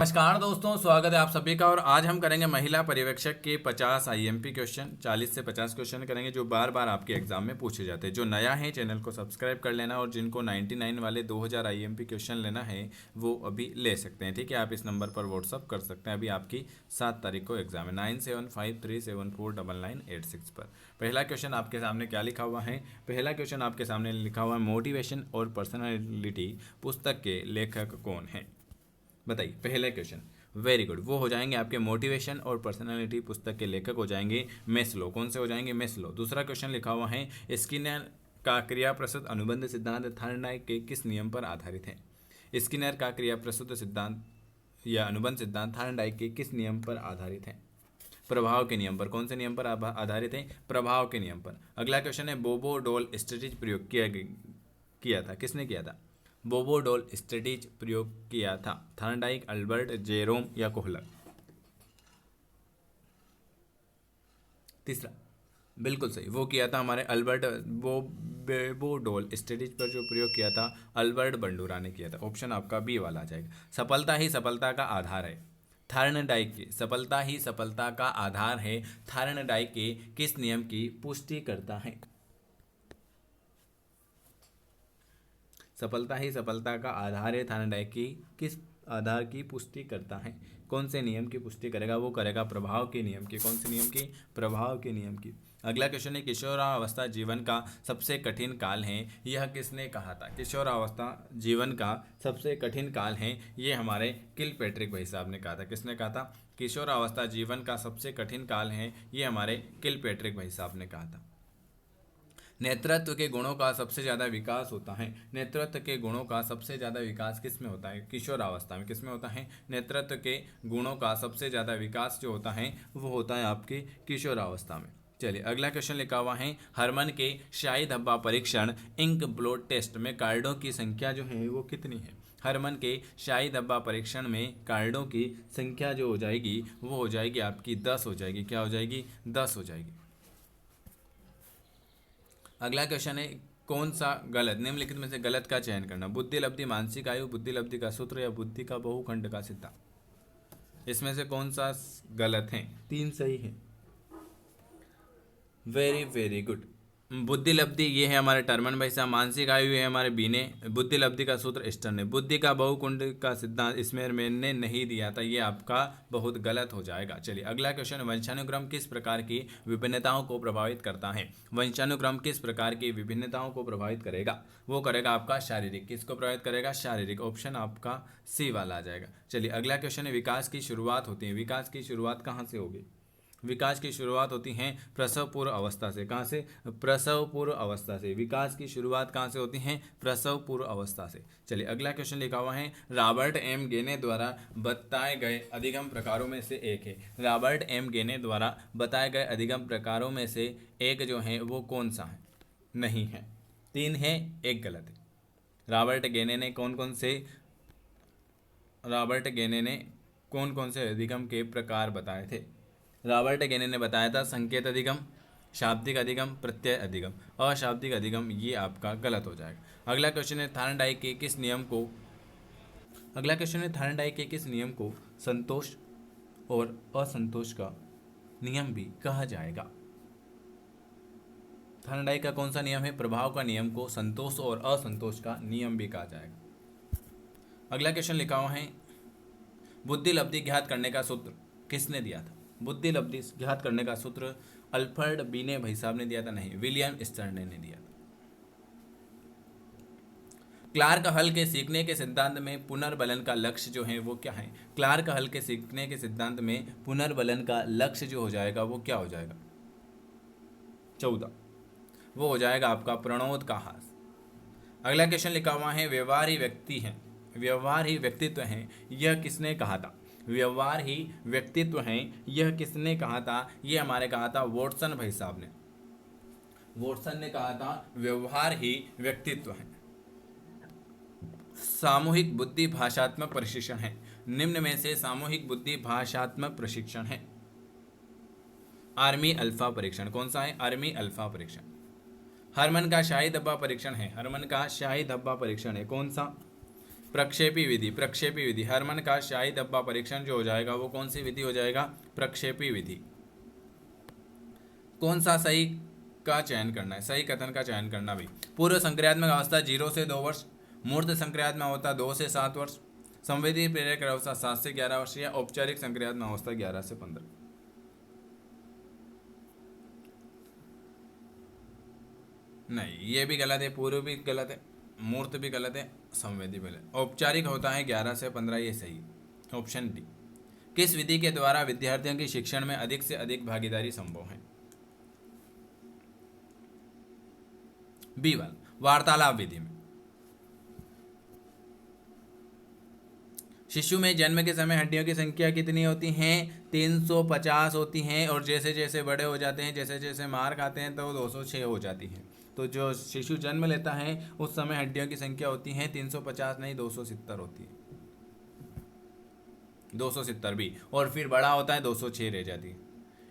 नमस्कार दोस्तों, स्वागत है आप सभी का। और आज हम करेंगे महिला पर्यवेक्षक के 50 आईएमपी क्वेश्चन। 40 से 50 क्वेश्चन करेंगे जो बार बार आपके एग्जाम में पूछे जाते हैं। जो नया है चैनल को सब्सक्राइब कर लेना, और जिनको 99 वाले 2000 आईएमपी क्वेश्चन लेना है वो अभी ले सकते हैं। ठीक है, आप इस नंबर पर व्हाट्सअप कर सकते हैं। अभी आपकी 7 तारीख को एग्जाम है 9753749986 पर। पहला क्वेश्चन आपके सामने क्या लिखा हुआ है? पहला क्वेश्चन आपके सामने लिखा हुआ है, मोटिवेशन और पर्सनालिटी पुस्तक के लेखक कौन है? बताइए। पहला क्वेश्चन, वेरी गुड। वो हो जाएंगे आपके मोटिवेशन और पर्सनालिटी पुस्तक के लेखक हो जाएंगे मेस्लो। कौन से हो जाएंगे? मेस्लो। दूसरा क्वेश्चन लिखा हुआ है, स्किनर का क्रिया प्रस्तुत अनुबंध सिद्धांत थार्नडाइक के किस नियम पर आधारित है? स्किनर का क्रिया प्रस्तुत सिद्धांत या अनुबंध सिद्धांत थार्नडाइक के किस नियम पर आधारित है? प्रभाव के नियम पर। कौन से नियम पर आधारित है? प्रभाव के नियम पर। अगला क्वेश्चन है, बोबो डोल स्ट्रेटेजी प्रयोग किया था। किसने किया था? बोबो डोल स्ट्रेटेजी प्रयोग किया था। थार्नडाइक, अल्बर्ट, जेरोम या कोहलर? तीसरा बिल्कुल सही, वो किया था हमारे अल्बर्ट। बोबो डोल स्ट्रेटेजी पर जो प्रयोग किया था अल्बर्ट बंडूरा ने किया था। ऑप्शन आपका बी वाला आ जाएगा। सफलता ही सफलता का आधार है। थार्नडाइक की सफलता ही सफलता का आधार है। थार्नडाइक के किस नियम की पुष्टि करता है? सफलता ही सफलता का आधार है। थार्नडाइक की किस आधार की पुष्टि करता है? कौन से नियम की पुष्टि करेगा? वो करेगा प्रभाव के नियम की। कौन से नियम की? प्रभाव के नियम की। अगला क्वेश्चन है, किशोरावस्था जीवन का सबसे कठिन काल है, यह किसने कहा था? किशोरावस्था जीवन का सबसे कठिन काल है, ये हमारे किलपैट्रिक भाई साहब ने कहा था। किसने कहा था? किशोरावस्था जीवन का सबसे कठिन काल है, ये हमारे किलपैट्रिक भाई साहब ने कहा था। नेतृत्व के गुणों का सबसे ज़्यादा विकास होता है। नेतृत्व के गुणों का सबसे ज़्यादा विकास किस में होता है? किशोरावस्था में। किस में होता है? नेतृत्व के गुणों का सबसे ज़्यादा विकास जो होता है वो होता है आपकी किशोरावस्था में। चलिए अगला क्वेश्चन लिखा हुआ है, हरमन के शाही धब्बा परीक्षण इंक ब्लॉट टेस्ट में कार्डों की संख्या जो है वो कितनी है? हरमन के शाही धब्बा परीक्षण में कार्डों की संख्या जो हो जाएगी वो हो जाएगी आपकी 10 हो जाएगी। क्या हो जाएगी? 10 हो जाएगी। अगला क्वेश्चन है, कौन सा गलत निम्नलिखित में से गलत का चयन करना? बुद्धि लब्धि मानसिक आयु, बुद्धि लब्धि का सूत्र या बुद्धि का बहुखंड का सिद्धांत? इसमें से कौन सा गलत है? 3 सही है। Very very good. बुद्धि लब्धि ये है हमारे टर्मन भाई साहब। मानसिक आयु है हमारे बीने। बुद्धि लब्धि का सूत्र स्टर ने। बुद्धि का बहुकुंड का सिद्धांत इसमें मैंने नहीं दिया था, ये आपका बहुत गलत हो जाएगा। चलिए अगला क्वेश्चन, वंशानुक्रम किस प्रकार की विभिन्नताओं को प्रभावित करता है? वंशानुक्रम किस प्रकार की विभिन्नताओं को प्रभावित करेगा? वो करेगा आपका शारीरिक। किसको प्रभावित करेगा? शारीरिक। ऑप्शन आपका सी वाला आ जाएगा। चलिए अगला क्वेश्चन है, विकास की शुरुआत होती है। विकास की शुरुआत कहाँ से होगी? विकास की शुरुआत होती है प्रसव पूर्व अवस्था से। कहाँ से? प्रसव पूर्व अवस्था से। विकास की शुरुआत कहाँ से होती है? प्रसव पूर्व अवस्था से। चलिए अगला क्वेश्चन लिखा हुआ है, रॉबर्ट एम गेने द्वारा बताए गए अधिगम प्रकारों में से एक है। रॉबर्ट एम गेने द्वारा बताए गए अधिगम प्रकारों में से एक जो है वो कौन सा है? नहीं है। 3 है, 1 गलत है। रॉबर्ट गेने ने कौन कौन से अधिगम के प्रकार बताए थे? रॉबर्ट गेने ने बताया था संकेत अधिगम, शाब्दिक अधिगम, प्रत्यय अधिगम। अशाब्दिक अधिगम ये आपका गलत हो जाएगा। अगला क्वेश्चन है, थार्नडाइक के किस नियम को संतोष और असंतोष का नियम भी कहा जाएगा? थार्नडाइक का कौन सा नियम है? प्रभाव का नियम को संतोष और असंतोष का नियम भी कहा जाएगा। अगला क्वेश्चन लिखा हुआ है, बुद्धि लब्धि ज्ञात करने का सूत्र किसने दिया था? बुद्धि लब्धि ज्ञात करने का सूत्र अल्फ्रेड बीने भाई साहब ने दिया था। नहीं, विलियम स्टर्ने ने दिया था। क्लार्क हल के सीखने के सिद्धांत में पुनर्बलन का लक्ष्य जो है वो क्या है? क्लार्क हल के सीखने के सिद्धांत में पुनर्बलन का लक्ष्य जो हो जाएगा वो क्या हो जाएगा? 14, वो हो जाएगा आपका प्रणोद का हास। अगला क्वेश्चन लिखा हुआ है, व्यवहार ही व्यक्तित्व है, यह किसने कहा था? व्यवहार ही व्यक्तित्व है, यह किसने कहा था? ये हमारे कहा था वॉटसन भाई साहब ने। वॉटसन ने कहा था व्यवहार ही व्यक्तित्व है। सामूहिक बुद्धि भाषात्मक प्रशिक्षण है। निम्न में से सामूहिक बुद्धि भाषात्मक प्रशिक्षण है? आर्मी अल्फा परीक्षण। कौन सा है? आर्मी अल्फा परीक्षण। हरमन का शाही धब्बा परीक्षण है। हरमन का शाही धब्बा परीक्षण है कौन सा? प्रक्षेपी विधि, प्रक्षेपी विधि। हरमन का शाही डब्बा परीक्षण जो हो जाएगा वो कौन सी विधि हो जाएगा? प्रक्षेपी विधि। कौन सा सही का चयन करना है? सही कथन का चयन करना भी। पूर्व संक्रियात्मक अवस्था 0 से 2 वर्ष, मूर्त संक्रियात्मक अवस्था 2 से 7 वर्ष, संवेदी प्रेरक अवस्था 7 से 11 वर्ष, या औपचारिक संक्रियात्मक अवस्था 11 से 15। नहीं, ये भी गलत है, पूर्व भी गलत है, मूर्त भी गलत है, संवेदी भी गलत। औपचारिक होता है 11 से 15, ये सही। Option D. किस विधि के द्वारा विद्यार्थियों की शिक्षण में अधिक से अधिक भागीदारी संभव है? बी वाला, वार्तालाप विधि में। शिशु में जन्म के समय हड्डियों की संख्या कितनी होती हैं? 350 होती हैं, और जैसे जैसे बड़े हो जाते हैं, जैसे जैसे मार खाते हैं तो 206 हो जाती हैं। तो जो शिशु जन्म लेता है उस समय हड्डियों की संख्या होती है 350 नहीं 270 होती है, 270 भी, और फिर बड़ा होता है 206 रह जाती है।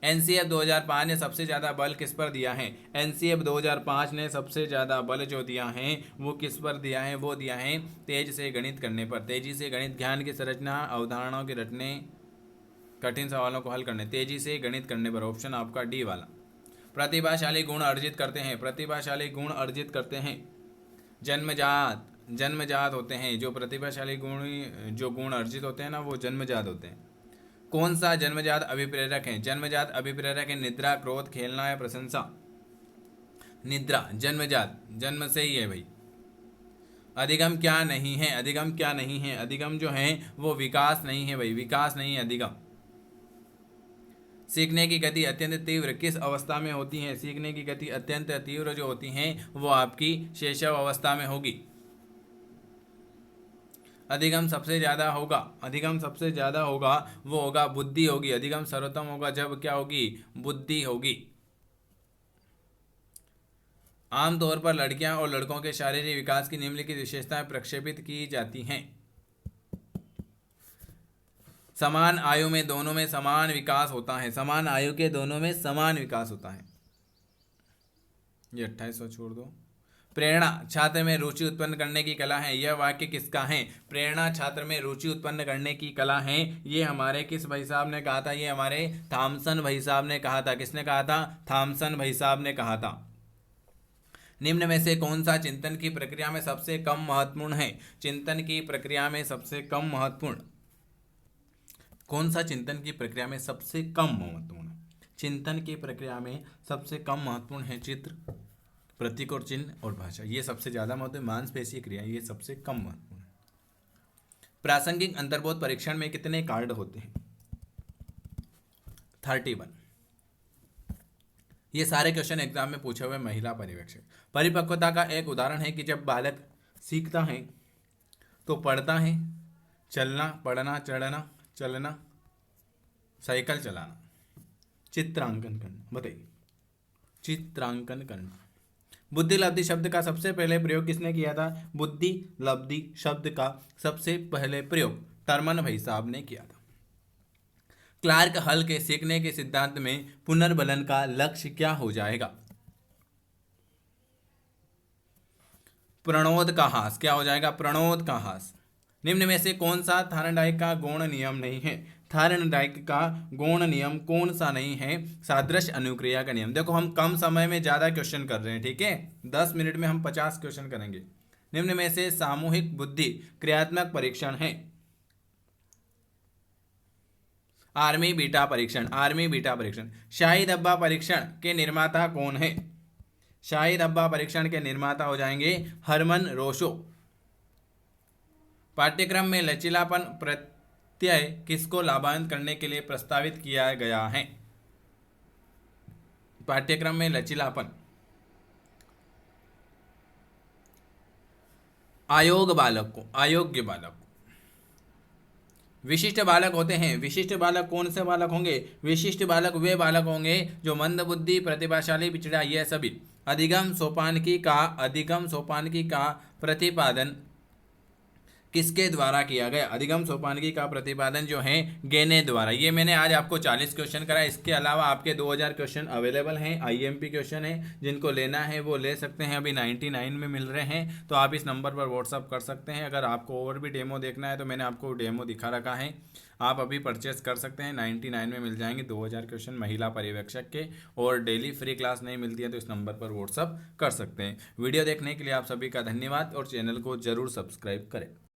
एनसीएफ 2005 ने सबसे ज़्यादा बल किस पर दिया है? एनसीएफ 2005 ने सबसे ज़्यादा बल जो दिया है वो किस पर दिया है? वो दिया है तेज से गणित करने पर। तेजी से गणित, ज्ञान की संरचना, अवधारणाओं के रटने, कठिन सवालों को हल करने, तेजी से गणित करने पर। ऑप्शन आपका डी वाला। प्रतिभाशाली गुण अर्जित करते हैं, प्रतिभाशाली गुण अर्जित करते हैं जन्मजात, जन्मजात होते हैं। जो प्रतिभाशाली गुण, जो गुण अर्जित होते हैं ना, वो जन्मजात होते हैं। कौन सा जन्मजात अभिप्रेरक है? जन्मजात अभिप्रेरक है निद्रा, क्रोध, खेलना या प्रशंसा। निद्रा जन्मजात, जन्म से ही है भाई। अधिगम क्या नहीं है? अधिगम क्या नहीं है? अधिगम जो है वो विकास नहीं है भाई, विकास नहीं है अधिगम। सीखने की गति अत्यंत तीव्र किस अवस्था में होती है? सीखने की गति अत्यंत तीव्र जो होती हैं वो आपकी शैशव अवस्था में होगी। अधिगम सबसे ज़्यादा होगा, अधिगम सबसे ज़्यादा होगा वो होगा बुद्धि होगी। अधिगम सर्वोत्तम होगा जब क्या होगी? बुद्धि होगी। आमतौर पर लड़कियां और लड़कों के शारीरिक विकास की निम्नलिखित विशेषताएं प्रक्षेपित की जाती हैं। समान आयु में दोनों में समान विकास होता है, समान आयु के दोनों में समान विकास होता है। ये 2800 छोड़ दो। प्रेरणा छात्र में रुचि उत्पन्न करने की कला है। यह वाक्य किसका है? प्रेरणा छात्र में रुचि उत्पन्न करने की कला है। ये हमारे किस भाई साहब ने कहा था? ये हमारे थॉमसन भाई साहब ने कहा था। किसने कहा था? थॉमसन भाई साहब ने कहा था। निम्न में से कौन सा चिंतन की प्रक्रिया में सबसे कम महत्वपूर्ण है? चिंतन की प्रक्रिया में सबसे कम महत्वपूर्ण कौन सा चिंतन की प्रक्रिया में सबसे कम महत्वपूर्ण? चिंतन की प्रक्रिया में सबसे कम महत्वपूर्ण है चित्र, प्रतीक और चिन्ह और भाषा। ये सबसे ज़्यादा महत्व, मांसपेशीय क्रिया ये सबसे कम महत्वपूर्ण है। प्रासंगिक अंतर्बोध परीक्षण में कितने कार्ड होते हैं? 31। ये सारे क्वेश्चन एग्जाम में पूछे हुए महिला पर्यवेक्षक। परिपक्वता का एक उदाहरण है कि जब बालक सीखता है तो पढ़ता है, चलना, पढ़ना, चढ़ना, चलना, साइकिल चलाना, चित्रांकन करना। बताइए, चित्रांकन करना। बुद्धि लब्धि शब्द का सबसे पहले प्रयोग किसने किया था? बुद्धि लब्धि शब्द का सबसे पहले प्रयोग टर्मन भाई साहब ने किया था। क्लार्क हल के सीखने के सिद्धांत में पुनर्बलन का लक्ष्य क्या हो जाएगा? प्रणोद का हास। क्या हो जाएगा? प्रणोद का हास। निम्न में से कौन सा थार्नडाइक का गौण नियम नहीं है? थार्नडाइक का गौण नियम कौन सा नहीं है? सादृश्य अनुक्रिया का नियम। देखो हम कम समय में ज़्यादा क्वेश्चन कर रहे हैं, ठीक है? 10 मिनट में हम 50 क्वेश्चन करेंगे। निम्न में से सामूहिक बुद्धि क्रियात्मक परीक्षण है। आर्मी बीटा परीक्षण, आर्मी बीटा परीक्षण। शाही डब्बा परीक्षण के निर्माता कौन है? शाही डब्बा परीक्षण के निर्माता हो जाएंगे हरमन रोशो। पाठ्यक्रम में लचीलापन प्रत्यय किसको लाभान्वित करने के लिए प्रस्तावित किया गया है? पाठ्यक्रम में लचीलापन अयोग्य बालक को, अयोग्य बालक को। विशिष्ट बालक होते हैं। विशिष्ट बालक कौन से बालक होंगे? विशिष्ट बालक वे बालक होंगे जो मंदबुद्धि, प्रतिभाशाली, पिछड़ा, यह सभी अधिगम सोपानकी का, अधिगम सोपानकी का प्रतिपादन किसके द्वारा किया गया? अधिगम सोपानकी का प्रतिपादन जो है गेने द्वारा। ये मैंने आज आपको 40 क्वेश्चन करा। इसके अलावा आपके 2000 क्वेश्चन अवेलेबल हैं, आईएमपी क्वेश्चन है, जिनको लेना है वो ले सकते हैं। अभी 99 में मिल रहे हैं, तो आप इस नंबर पर व्हाट्सअप कर सकते हैं। अगर आपको और भी डेमो देखना है तो मैंने आपको डेमो दिखा रखा है, आप अभी परचेस कर सकते हैं। 99 में मिल जाएंगे 2000 क्वेश्चन महिला पर्यवेक्षक के, और डेली फ्री क्लास नहीं मिलती है तो इस नंबर पर व्हाट्सअप कर सकते हैं। वीडियो देखने के लिए आप सभी का धन्यवाद, और चैनल को जरूर सब्सक्राइब करें।